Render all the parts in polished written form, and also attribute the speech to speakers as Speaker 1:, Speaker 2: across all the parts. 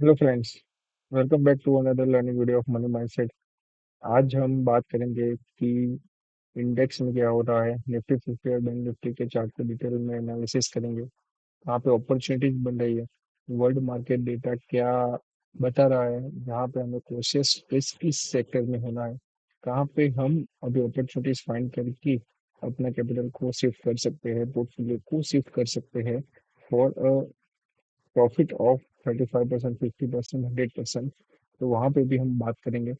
Speaker 1: Hello friends. Welcome back to another learning video of money mindset. आज हम बात करेंगे कि इंडेक्स में क्या हो रहा है। निफ्टी फिफ्टी और बैंक निफ्टी के चार्ट को डिटेल में एनालिसिस करेंगे। कहाँ पे अपॉर्चुनिटीज बन रही है, वर्ल्ड मार्केट डेटा क्या बता रहा है, जहाँ पे हमें कोशिश किस सेक्टर में होना है, कहाँ पे हम अभी अपॉर्चुनिटीज फाइंड करके अपना कैपिटल को शिफ्ट कर सकते हैं, पोर्टफोलियो को शिफ्ट कर सकते हैं फॉर प्रॉफिट ऑफ 35%, 50%, 100%। तो वहां पे भी हम बात करेंगे।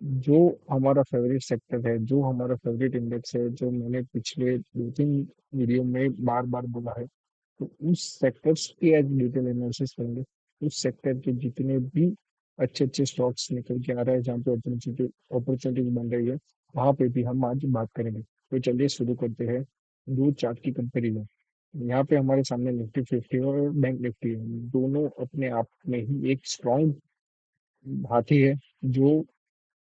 Speaker 1: जो हमारा फेवरेट सेक्टर है, जो हमारा फेवरेट इंडेक्स है, जो मैंने पिछले 2-3 वीडियो में बार बार बोला है, तो उस सेक्टर्स की आज डिटेल एनालिसिस करेंगे। उस सेक्टर के जितने भी अच्छे अच्छे स्टॉक्स निकल के आ रहे हैं, जहाँ पे अपॉर्चुनिटीज बन रही है, वहां पे भी हम आज बात करेंगे। तो चलिए शुरू करते हैं। दो चार्ट की कंपेरिजन। यहाँ पे हमारे सामने निफ्टी फिफ्टी और बैंक निफ्टी है। दोनों अपने आप में ही एक स्ट्रॉन्ग हाथी है, जो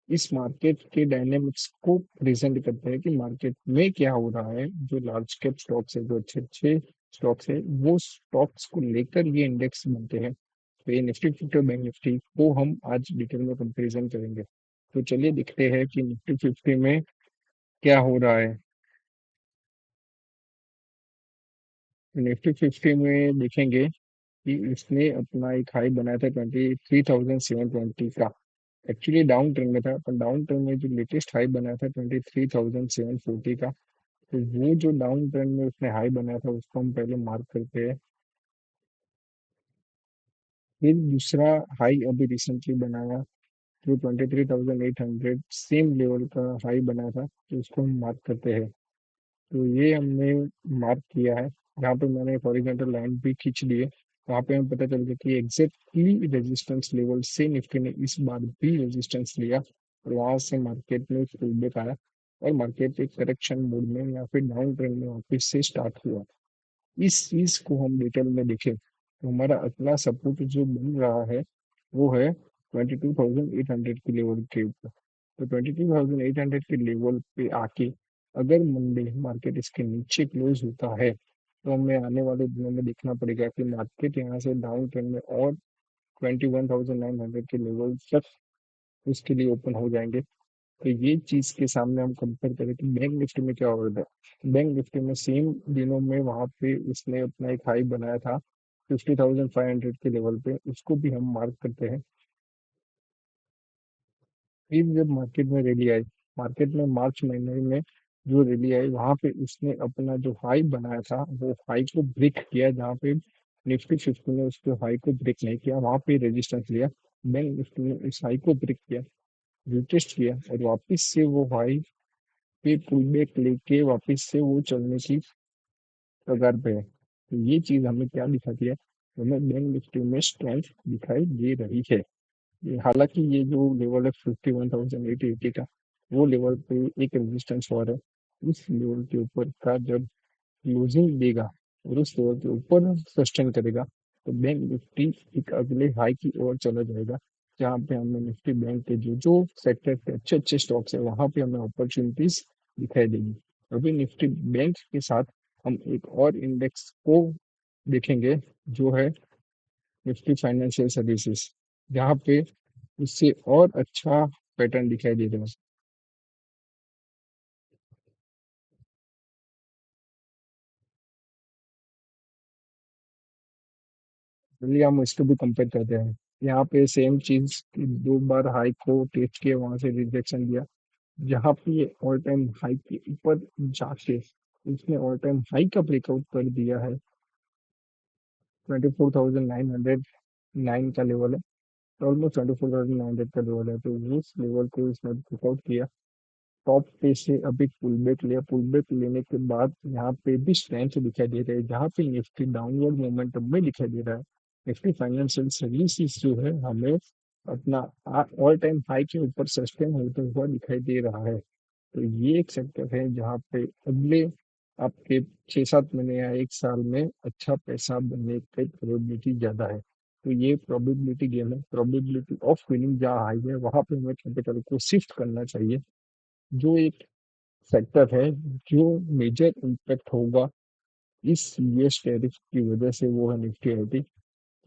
Speaker 1: इस मार्केट के डायनेमिक्स को प्रेजेंट करते हैं कि मार्केट में क्या हो रहा है। जो लार्ज कैप स्टॉक्स है, जो अच्छे अच्छे स्टॉक्स है, वो स्टॉक्स को लेकर ये इंडेक्स बनते हैं। तो ये निफ्टी फिफ्टी और बैंक निफ्टी को हम आज डिटेल में कंपेरिजन करेंगे। तो चलिए देखते हैं कि निफ्टी फिफ्टी में क्या हो रहा है। तो निफ्टी फिफ्टी में देखेंगे कि इसने अपना एक हाई बनाया था 23,720 का। एक्चुअली डाउन ट्रेंड में था, पर डाउन ट्रेंड में जो लेटेस्ट हाई बनाया था 23,740 का। तो वो जो डाउन ट्रेंड में उसने हाई बनाया था, उसको हम पहले मार्क करते हैं। फिर दूसरा हाई अभी रिसेंटली बनाया, जो 23,800 सेम लेवल का हाई बनाया था, तो उसको हम मार्क करते हैं। तो ये हमने मार्क किया है। यहाँ पे मैंने एक हॉरिजॉन्टल लाइन भी खींच ली है। वहाँ पे हमें पता चल गया कि एग्जैक्टली रेजिस्टेंस लेवल से निफ्टी ने इस बार भी रेजिस्टेंस लिया, और वहां से मार्केट में फीडबैक आया, और मार्केट एक करेक्शन मोड में या फिर डाउन ट्रेंड में वापस से स्टार्ट हुआ। इस चीज को हम डिटेल में देखें तो हमारा अगला सपोर्ट जो बन रहा है, वो है 22,800 के लेवल के ऊपर। तो 22,800 के लेवल पे आके अगर मंडे मार्केट इसके नीचे क्लोज होता है, तो हमें आने वाले दिनों में देखना पड़ेगा कि मार्केट यहाँ से डाउन ट्रेंड में और 21,900 के लेवल तक उसके लिए ओपन हो जाएंगे। तो ये चीज के सामने हम कंपेयर करें कि बैंक निफ्टी में क्या हो रहा है। बैंक निफ्टी में सेम दिनों में वहां पे इसने अपना एक हाई बनाया था 50,500 के लेवल पे, उसको भी हम मार्क करते हैं। फिर जब मार्केट में रैली आई, मार्केट में मार्च महीने में जो रैली आई, वहां पे उसने अपना जो हाई बनाया था वो हाई को ब्रेक किया, जहाँ पे निफ्टी फिफ्टी ने उसके हाई को ब्रेक नहीं किया, वहां पे रेजिस्टेंस लिया। बैंक निफ्टी ने उस हाई को ब्रेक किया, रिटेस्ट किया, और वापस से वो हाई पे पुल बैक लेके वापस से वो चलने की कगार पे है। तो ये चीज हमें क्या दिखाती है, हमें बैंक निफ्टी में स्ट्रेंथ दिखाई दे रही है। हालांकि ये जो लेवल है 51,880 का, वो लेवल पे एक रेजिस्टेंस और है। इस लेवल के ऊपर का जब क्लोजिंग देगा और उस लेवल के ऊपर सस्टेन करेगा, तो बैंक निफ्टी एक अगले हाई की ओर चला जाएगा, जहाँ पे हमें निफ्टी बैंक के जो जो सेक्टर के अच्छे अच्छे स्टॉक्स है, वहां पे हमें अपॉर्चुनिटीज दिखाई देंगी। अभी निफ्टी बैंक के साथ हम एक और इंडेक्स को देखेंगे, जो है निफ्टी फाइनेंशियल सर्विसेज, जहाँ पे उससे और अच्छा पैटर्न दिखाई दे रहा है। चलिए हम इसको भी कंपेयर करते हैं। यहाँ पे सेम चीज, दो बार हाई को टेस्ट किया, वहां से रिजेक्शन दिया। जहाँ पे ये ऑल टाइम हाई के ऊपर जाके इसने ऑल टाइम हाई का ब्रेकआउट कर दिया है। 24,909 का लेवल है, ऑलमोस्ट 24,900 का लेवल है। तो उस लेवल को इसने ब्रेकआउट किया, टॉप पे से अभी पुल बैक लिया। पुल बैक लेने के बाद यहाँ पे भी स्ट्रेंथ दिखाई दे रहा है, जहाँ पे निफ्टी डाउनवर्ड मोमेंटम में दिखाई दे रहा है। निफ्टी फाइनेंशियल सर्विसेज जो है, हमें अपना ऑल टाइम हाई के ऊपर सस्टेन होता हुआ दिखाई दे रहा है। तो ये एक सेक्टर है जहाँ पे अगले आपके 6-7 महीने या एक साल में अच्छा पैसा बनने की प्रोबेबिलिटी ज्यादा है। तो ये प्रोबेबिलिटी गेम है, प्रोबेबिलिटी ऑफ विनिंग जहाँ हाई है, वहां पे हमें कैपिटल को शिफ्ट करना चाहिए। जो एक सेक्टर है जो मेजर इम्पैक्ट होगा इस यूएस टैरिफ की वजह से, वो है निफ्टी आईटी।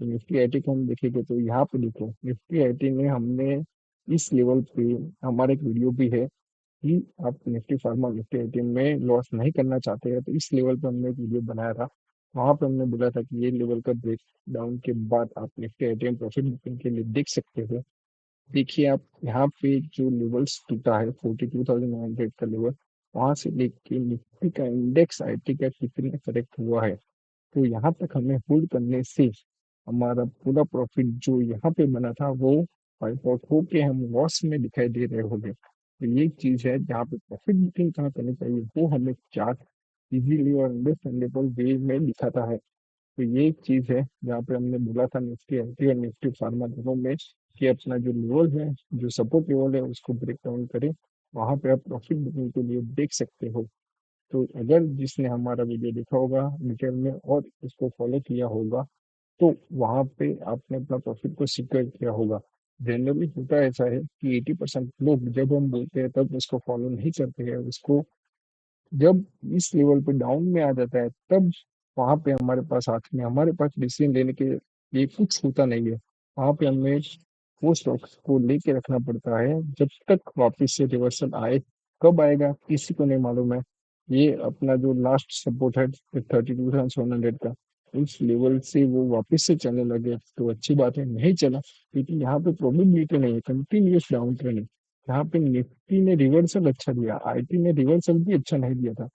Speaker 1: तो निफ्टी आईटी को हम देखेंगे तो यहाँ पे देखो निफ्टी आईटी में हमने इस लेवल पे, हमारा एक वीडियो भी है कि आप निफ्टी फार्मा निफ्टी आईटी में लॉस नहीं करना चाहते हैं, तो इस लेवल पे हमने एक वीडियो बनाया था। वहां पे हमने बोला था कि ये लेवल का ब्रेक डाउन के बाद आप निफ्टी आईटी में प्रॉफिट बुकिंग के लिए देख सकते हो। देखिए आप यहाँ पे जो लेवल्स टूटा है 42,900 का लेवल, वहां से लेके निफ्टी का इंडेक्स आईटी का कितने करेक्ट हुआ है। तो यहाँ तक हमें होल्ड करने से हमारा पूरा प्रॉफिट जो यहाँ पे बना था वो वाइप आउट होके हम लॉस में दिखाई दे रहे होंगे। तो ये चीज है जहाँ पे प्रॉफिट बुकिंग कहाँ करनी चाहिए वो हमें चार्ट इजीली और अंडरस्टैंडेबल वे में दिखाता है। तो ये एक चीज है जहाँ पे हमने बोला था निफ्टी एंटी और निफ्टी फार्मा दोनों में कि अपना जो लेवल है, जो सपोर्ट लेवल है उसको ब्रेक डाउन करें। वहां पे आप प्रॉफिट बुकिंग के लिए देख सकते हो। तो अगर जिसने हमारा वीडियो देखा होगा डिटेल में और उसको फॉलो किया होगा, तो वहां पे आपने अपना प्रॉफिट को सिक्योर किया होगा। जनरली होता ऐसा है कि 80% लोग जब हम बोलते हैं तब उसको फॉलो नहीं करते हैं, उसको जब इस लेवल पे डाउन में आ जाता है तब वहां पे हमारे पास हाथ में हमारे पास डिसीजन लेने के लिए कुछ होता नहीं है। वहां पे हमें वो स्टॉक्स को लेके रखना पड़ता है जब तक वापस से रिवर्सल आए। कब आएगा किसी को नहीं मालूम है। ये अपना जो लास्ट सपोर्ट है 32,700 का, उस लेवल से वो वापस से चलने लगे तो अच्छी बात है, नहीं चला लेकिन यहाँ पे प्रोबेबिलिटी नहीं है, कंटिन्यूस डाउन ट्रेंड है। यहाँ पे निफ्टी ने रिवर्सल अच्छा दिया, आईटी ने रिवर्सल भी अच्छा नहीं दिया था।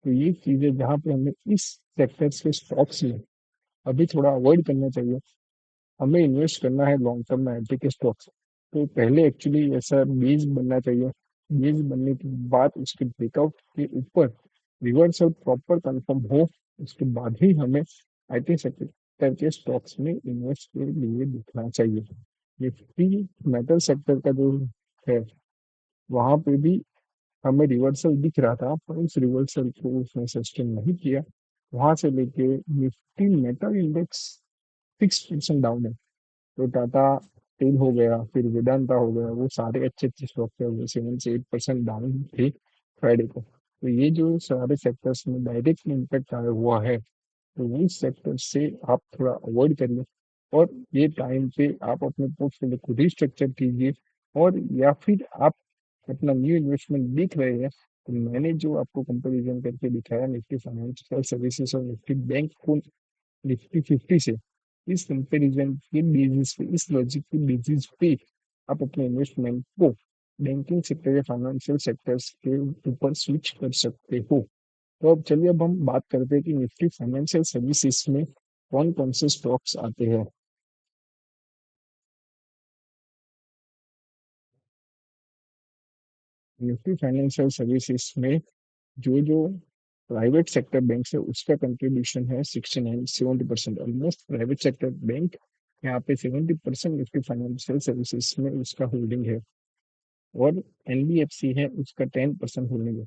Speaker 1: तो ये चीजें जहाँ पे हमें इस सेक्टर के स्टॉक्स में अभी थोड़ा अवॉइड करना चाहिए। हमें इन्वेस्ट करना है लॉन्ग टर्म में आईटी के स्टॉक्स। तो पहले एक्चुअली ऐसा बेस बनना चाहिए। बेस बनने के बाद उसके ब्रेकआउट के ऊपर रिवर्सल प्रॉपर कंफर्म हो, उसके बाद ही हमें आईटी सेक्टर के स्टॉक्स में इन्वेस्ट के लिए दिखना चाहिए। निफ्टी मेटल सेक्टर का जो है वहां पे भी हमें रिवर्सल दिख रहा था, पर उस रिवर्सल को उसने सस्टेन नहीं किया। वहां से लेके निफ्टी मेटल इंडेक्स 6% डाउन है। तो टाटा स्टील हो गया, फिर वेदांता हो गया, वो सारे अच्छे अच्छे स्टॉक थे, वो 7 से 8% डाउन थे फ्राइडे को। तो ये जो सारे सेक्टर्स में डायरेक्ट इम्पैक्ट आया हुआ है, तो उस सेक्टर से आप थोड़ा अवॉइड करिए। और ये टाइम पे आप अपने पोर्टफोलियो को रिस्ट्रक्चर कीजिए। और या फिर आप अपना न्यू इन्वेस्टमेंट दिख रहे हैं, तो मैंने जो आपको कंपैरिजन करके दिखाया निफ्टी फाइनेंशियल सर्विसेज और निफ्टी बैंक को निफ्टी 50 से, इस कंपैरिजन के बेसिस पे, इस लॉजिक के बेसिस पे आप अपने इन्वेस्टमेंट को बैंकिंग सेक्टर या फाइनेंशियल सेक्टर्स के ऊपर स्विच कर सकते हो। तो अब चलिए अब हम बात करते हैं कि निफ्टी फाइनेंशियल सर्विसेज में कौन कौन से स्टॉक्स आते हैं। निफ्टी फाइनेंशियल सर्विसेज में जो जो प्राइवेट सेक्टर बैंक है उसका कंट्रीब्यूशन है 69-70%। ऑलमोस्ट प्राइवेट सेक्टर बैंक यहाँ पे 70% निफ्टी फाइनेंशियल सर्विसेज में उसका होल्डिंग है। और एनबीएफसी है उसका 10% होल्डिंग है।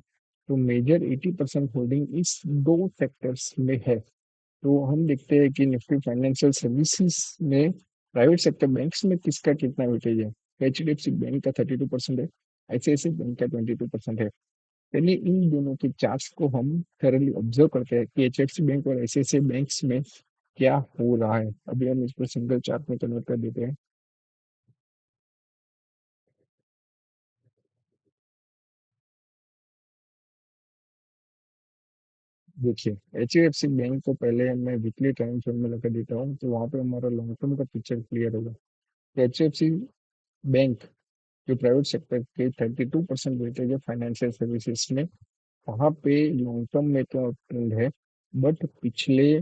Speaker 1: तो मेजर 80% होल्डिंग इस दो सेक्टर्स में है। तो हम देखते हैं कि निफ्टी फाइनेंशियल सर्विसेज में प्राइवेट सेक्टर बैंक्स में किसका कितना वेटेज है। एचडीएफसी बैंक का 32% है, आईसीआईसी बैंक का 22% है। पहले इन दोनों के चार्ट्स को हम थरली ऑब्जर्व करते हैं कि एचडीएफसी बैंक और आईसीआईसी बैंक्स में क्या हो रहा है। अभी हम इसको सिंगल चार्ट में कन्वर्ट कर देते हैं। देखिए एचडीएफसी बैंक को पहले मैं वीकली टाइम फ्रेम में लगा देता हूँ, तो वहाँ पे हमारा लॉन्ग टर्म का पिक्चर क्लियर होगा। एचडीएफसी बैंक जो प्राइवेट सेक्टर के 32% वेटेज है फाइनेंशियल सर्विसेज में, वहाँ पे लॉन्ग टर्म में तो ट्रेंड है। बट पिछले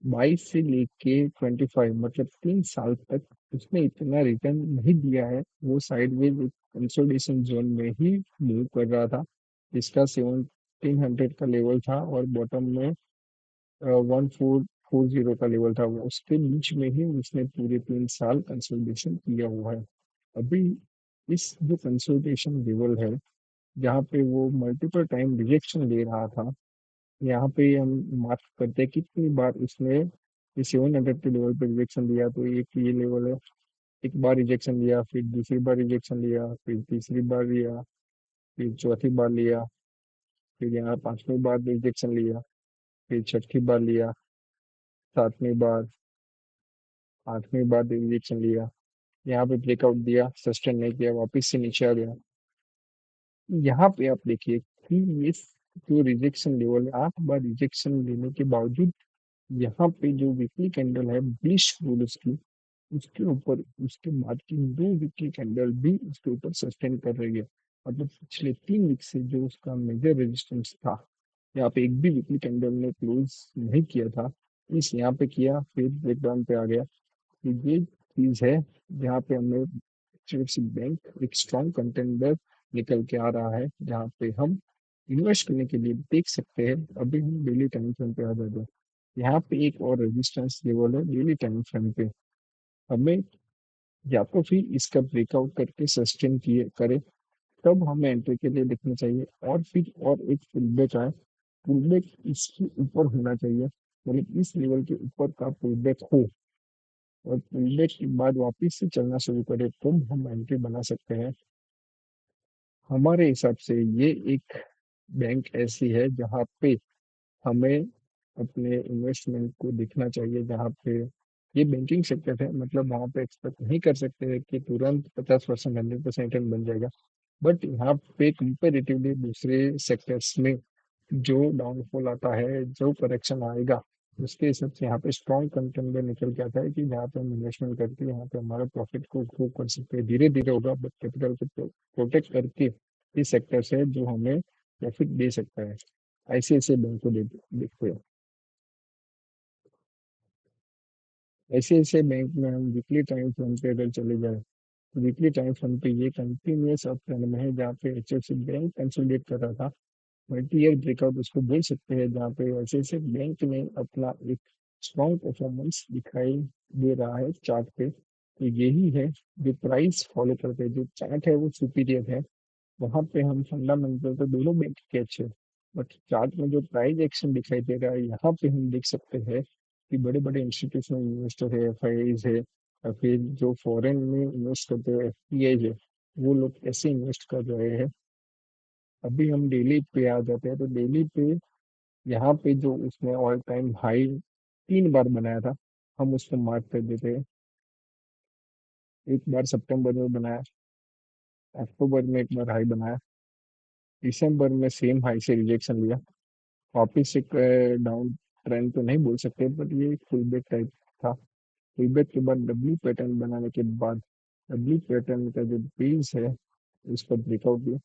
Speaker 1: 22 से लेके 25 मतलब 3 साल तक उसने इतना रिटर्न नहीं दिया है। वो साइडवेज एक कंसोलिडेशन जोन में ही मूव कर रहा था। इसका 1700 का लेवल था और बॉटम में 1440 का लेवल था, वो उसके बीच में ही उसने पूरे 3 साल कंसोलिडेशन किया हुआ है। अभी इस जो कंसोलिडेशन लेवल है जहाँ पे वो मल्टीपल टाइम रिजेक्शन ले रहा था, यहाँ पे हम मार्क करते हैं कितनी बार इसने ये 700 के लेवल पे रिजेक्शन दिया। तो एक ये लेवल है, एक बार रिजेक्शन लिया, फिर दूसरी बार रिजेक्शन लिया, फिर तीसरी बार लिया, फिर चौथी बार लिया, फिर यहाँ पांचवी बार रिजेक्शन लिया, फिर छठी बार लिया, सातवीं बार, 8वीं बार रिजेक्शन लिया, यहाँ पे ब्रेकआउट दिया, सस्टेन नहीं किया, वापस से नीचे आ गया। यहाँ पे आप देखिए कि ये जो रिजेक्शन लेवल है, 8 बार रिजेक्शन लेने के बावजूद यहाँ पे जो वीकली कैंडल है बुलिश रूल उसकी, उसके ऊपर उसके बाद की 2 वीकली कैंडल भी उसके ऊपर सस्टेन कर रही है। मतलब पिछले 3 वीक से जो उसका मेजर रेजिस्टेंस था, यहाँ पे एक भी वीकली कैंडल ने क्लोज नहीं किया था, इस यहाँ पे किया, फिर ब्रेकडाउन पे आ गया। तो ये चीज है जहाँ पे हमें एचडीएफसी बैंक एक स्ट्रॉन्ग कंटेंडर निकल के आ रहा है, जहाँ पे हम इन्वेस्ट करने के लिए देख सकते हैं। अभी हम डेली टाइम फ्रेम पे आ जाते हैं, यहाँ पे एक और रेजिस्टेंस लेवल है डेली टाइम फ्रेम पे। हमें या तो फिर इसका ब्रेकआउट करके सस्टेन किए करे, तब हमें एंट्री के लिए देखना चाहिए। और फिर और एक पुलबैक आए, पुलबैक इसके ऊपर होना चाहिए, मतलब इस लेवल के ऊपर का पुलबैक हो और पुलबैक के बाद वापस से चलना शुरू करे, तब हम एंट्री बना सकते हैं। हमारे हिसाब से ये एक बैंक ऐसी है जहाँ पे हमें अपने इन्वेस्टमेंट को देखना चाहिए, जहाँ पे ये बैंकिंग सेक्टर है, मतलब वहाँ पे एक्सपेक्ट नहीं कर सकते हैं कि तुरंत 50% 100% रिटर्न बन जाएगा। बट यहाँ पे कंपेरेटिवली दूसरे सेक्टर्स में जो डाउनफॉल आता है, जो करेक्शन आएगा, उसके हिसाब से यहाँ पे स्ट्रॉन्ग कंटेंट निकल के आता है कि जहाँ पे हम इन्वेस्टमेंट करके यहाँ पे हमारा प्रॉफिट को ग्रो कर सकते हैं। धीरे धीरे होगा बट कैपिटल को प्रोटेक्ट करके ये सेक्टर है जो हमें प्रॉफिट दे सकता है। ऐसे ऐसे बैंक को देखते हैं। ऐसे ऐसे बैंक में हम वीकली टाइम फ्रेम पे अगर चले जाए, वीकली टाइम फ्रेम पे ये कंटिन्यूस अप ट्रेंड में है, जहाँ पे एचएफसी बैंक कंसोलिडेट कर रहा था। मल्टी ईयर ब्रेकआउट उसको बोल सकते हैं, जहाँ पे ऐसे ऐसे बैंक ने अपना एक स्ट्रॉन्ग परफॉर्मेंस दिखाई दे रहा है चार्ट पे। तो यही है जो प्राइस फॉलो करते हैं, जो चार्ट है वो सुपीरियर है। वहां पे हम फंडामेंटल तो दोनों बैंक के अच्छे, बट चार्ट में जो प्राइस एक्शन दिखाई दे रहा है, यहाँ पे हम देख सकते हैं कि बड़े बड़े इंस्टीट्यूशनल इन्वेस्टर है, एफआईज है, या फिर जो फॉरेन में इन्वेस्ट करते हैं एफपीआई है, वो लोग कैसे इन्वेस्ट कर रहे हैं। अभी हम डेली पे आ जाते हैं, तो डेली पे यहाँ पे जो उसने ऑल टाइम हाई 3 बार बनाया था, हम उसको मार्क कर देते हैं। एक बार सितंबर में बनाया, अक्टूबर में एक बार हाई बनाया, दिसंबर में सेम हाई से रिजेक्शन लिया, वापिस एक डाउन ट्रेंड तो नहीं बोल सकते, बट ये एक फुल बैक टाइप था। फुल बैक के बाद डब्ल्यू पैटर्न बनाने के बाद, डब्ल्यू पैटर्न का जो बेस है उसका ब्रेकआउट दिया,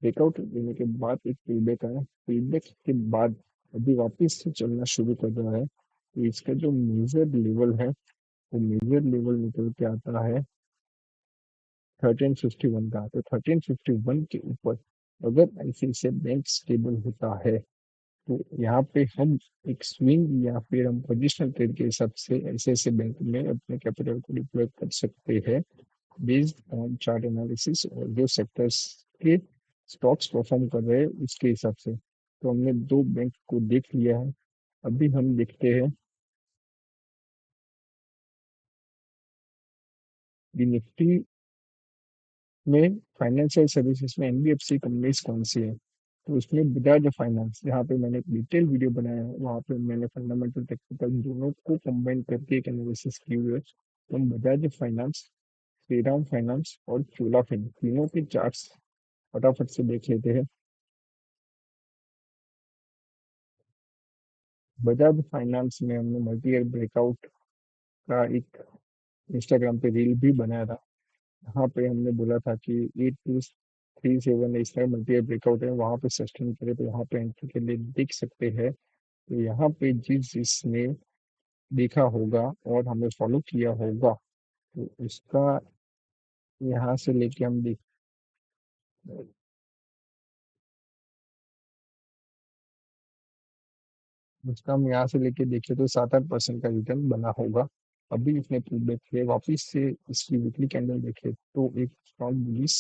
Speaker 1: ब्रेकआउट देने के बाद एक फुल बैक आया, फुल बैक के बाद अभी वापस से चलना शुरू कर रहा है। तो इसका जो मेजर लेवल है, वो मेजर लेवल निकल के आता है 1351 का। तो 1351 के ऊपर अगर ऐसे से बैंक स्टेबल होता है, तो यहाँ पे हम एक स्विंग या फिर हम पोजिशनल ट्रेड के हिसाब से ऐसे ऐसे बैंक में अपने कैपिटल को डिप्लॉय कर सकते हैं, बेस्ड ऑन चार्ट एनालिसिस और जो सेक्टर्स के स्टॉक्स परफॉर्म कर रहे हैं उसके हिसाब से। तो हमने 2 बैंक को देख लिया है। अभी हम देखते हैं कि निफ्टी में फाइनेंशियल सर्विसेज में एनबीएफसी कंपनीज कौन सी है। तो उसमें बजाज फाइनेंस, जहाँ पे मैंने एक डिटेल वीडियो बनाया है, वहाँ पे मैंने फंडामेंटल टेक्निकल दोनों को कंबाइन करके एक एनालिसिस की हुई है। तो हम बजाज फाइनेंस, श्रीराम फाइनेंस और चोला फाइनेंस तीनों के चार्ट्स फटाफट से देख लेते हैं। बजाज फाइनेंस में हमने मल्टी ईयर ब्रेकआउट का एक इंस्टाग्राम पे रील भी बनाया था। यहाँ पे हमने बोला था कि 8237 इसका मल्टी ईयर ब्रेकआउट है, वहाँ पे सस्टेन करे तो वहाँ पे एंट्री के लिए देख सकते हैं। तो यहाँ पे जिसने देखा होगा और हमें फॉलो किया होगा, तो उसका यहाँ से लेके हम देख उसका हम यहाँ से लेके देखे तो 7-8% का रिटर्न बना होगा। अभी इसने पुलबैक किया, वापिस से इसकी वीकली कैंडल देखे तो एक स्ट्रॉन्ग बुलिश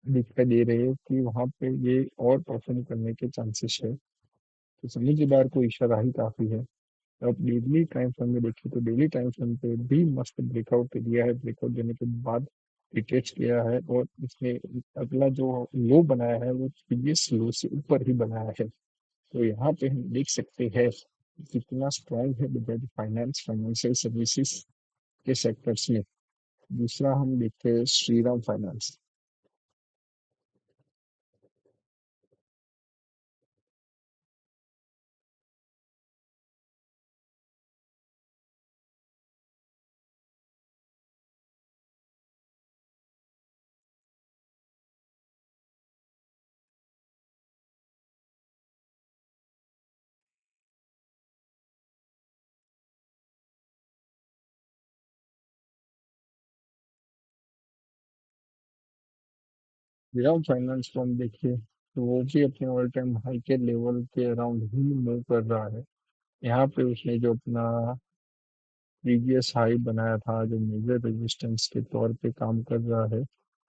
Speaker 1: दिखाई दे रहे हैं कि वहाँ पे ये और परफॉर्म करने के चांसेस है। तो समझदार को इशारा ही काफी है। अब डेली टाइम फ्रेम में देखिए तो डेली टाइम फ्रेम पे भी मस्त ब्रेकआउट दिया है, ब्रेकआउट देने के बाद रिटेस्ट किया है, और इसने अगला जो लो बनाया है वो प्रीवियस लो से ऊपर ही बनाया है। तो यहाँ पे हम देख सकते हैं कितना स्ट्रांग है बजाज फाइनेंस फाइनेंशियल सर्विसेज के सेक्टर्स में। दूसरा हम देखते हैं श्रीराम फाइनेंस। श्रीराम फाइनेंस को हम देखें तो वो भी अपने ऑल टाइम हाई के लेवल के अराउंड ही मूव कर रहा है। यहाँ पे उसने जो अपना प्रीवियस हाई बनाया था, जो मेजर रेजिस्टेंस के तौर पे काम कर रहा है,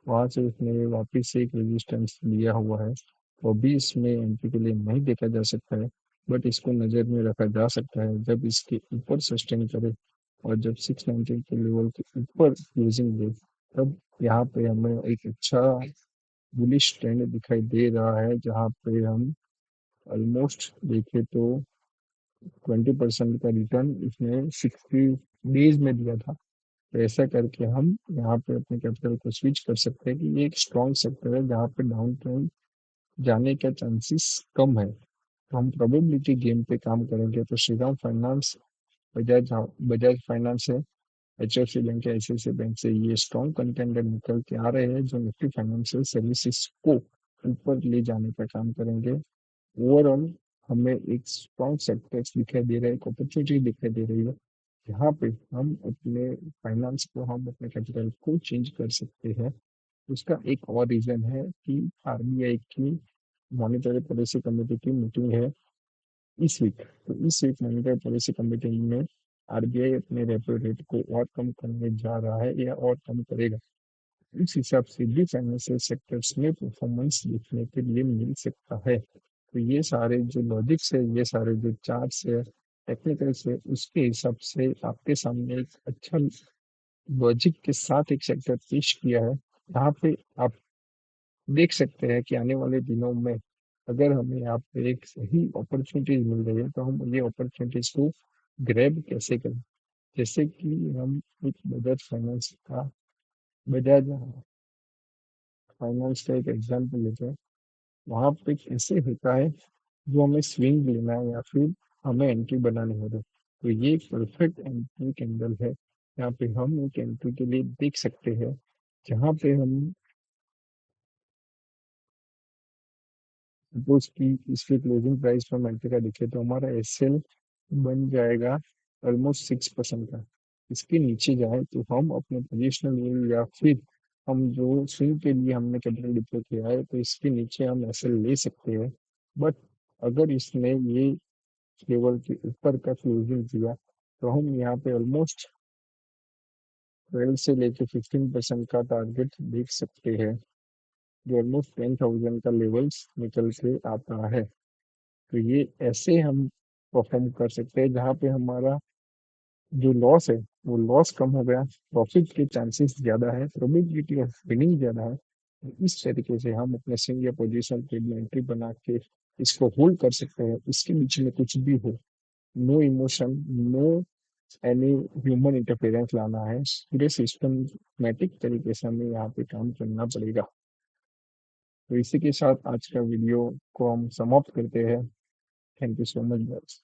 Speaker 1: वहां से उसने वापस से एक रेजिस्टेंस लिया हुआ है। तो अभी इसमें एंट्री के लिए नहीं देखा जा सकता है, बट इसको नज़र में रखा जा सकता है जब इसके ऊपर सस्टेन करे और जब 619 के लेवल के ऊपर क्लोजिंग दे, तब यहाँ पे हमें एक अच्छा बुलिश ट्रेंड दिखाई दे रहा है, जहाँ पे हम ऑलमोस्ट देखें तो 20% का रिटर्न इसने 60 डेज में दिया था। तो ऐसा करके हम यहाँ पे अपने कैपिटल को स्विच कर सकते हैं कि ये एक स्ट्रॉन्ग सेक्टर है जहाँ पे डाउन ट्रेंड जाने का चांसेस कम है। तो हम प्रोबेबिलिटी गेम पे काम करेंगे तो श्रीराम फाइनेंस, बजाज फाइनेंस है, एचएफसी बैंक है, आईसीआईसीआई बैंक से ये स्ट्रॉन्ग कंटेंडर निकल के आ रहे हैं जो निफ्टी फाइनेंशियल सर्विसेज को ऊपर ले जाने का काम करेंगे। ओवरऑल हमें एक स्ट्रॉन्ग सेक्टर्स दिखाई दे रहा है, एक अपॉर्चुनिटी दिखाई दे रही है जहाँ पे हम अपने फाइनेंस को, हम अपने कैपिटल को चेंज कर सकते हैं। उसका एक और रीजन है कि आरबीआई की मॉनेटरी पॉलिसी कमेटी की मीटिंग है इस वीक। तो इस वीक मॉनेटरी पॉलिसी कमेटी में आरबीआई अपने रेपो रेट को और कम करने जा रहा है या और कम करेगा। इस हिसाब से भी फाइनेंशियल सेक्टर्स में परफॉर्मेंस देखने के लिए मिल सकता है। तो ये सारे जो लॉजिक्स है, ये सारे जो चार्ट्स है, टेक्निकल्स है, उसके हिसाब से आपके सामने एक अच्छा लॉजिक के साथ एक सेक्टर पेश किया है। यहाँ पे आप देख सकते हैं कि आने वाले दिनों में अगर हमें यहाँ पे एक सही अपॉर्चुनिटीज मिल रही है तो हम ये अपॉर्चुनिटीज को ग्रैब कैसे करें। जैसे कि हम एक बजाज फाइनेंस का एक एग्जाम्पल लेते हैं। वहां पे कैसे होता है, जो हमें स्विंग लेना है या फिर हमें एंट्री बनानी हो रही, तो ये एक परफेक्ट एंट्री कैंडल है। यहाँ पे हम एक एंट्री के लिए देख सकते हैं, जहाँ पे हम सपोज की इसके क्लोजिंग प्राइस पर एंट्री का दिखे तो हमारा एसएल बन जाएगा ऑलमोस्ट 6% का। इसके नीचे जाए तो हम अपने पोजिशनल या फिर हम जो स्विंग के लिए हमने कैपिटल डिप्लॉय किया है तो इसके नीचे हम एसएल ले सकते हैं। बट अगर इसने ये लेवल के ऊपर का क्लोजिंग किया तो हम यहाँ पे ऑलमोस्ट 12 से लेके 15% का टारगेट देख सकते हैं, जो ऑलमोस्ट 10,000 का लेवल्स निकल के आता है। तो ये ऐसे हम परफॉर्म कर सकते हैं जहाँ पे हमारा जो लॉस है वो लॉस कम हो गया, प्रॉफिट के चांसेस ज़्यादा है, प्रोबेबिलिटी ऑफ विनिंग ज़्यादा है। तो इस तरीके से हम अपने स्विंग या पोजिशन ट्रेड में एंट्री बना के इसको होल्ड कर सकते हैं। इसके बीच में कुछ भी हो, no emotion, no any human interference लाना है, पूरे सिस्टमेटिक तरीके से हमें यहाँ पे काम करना पड़ेगा। तो इसी के साथ आज का वीडियो को हम समाप्त करते हैं। Thank you so much guys.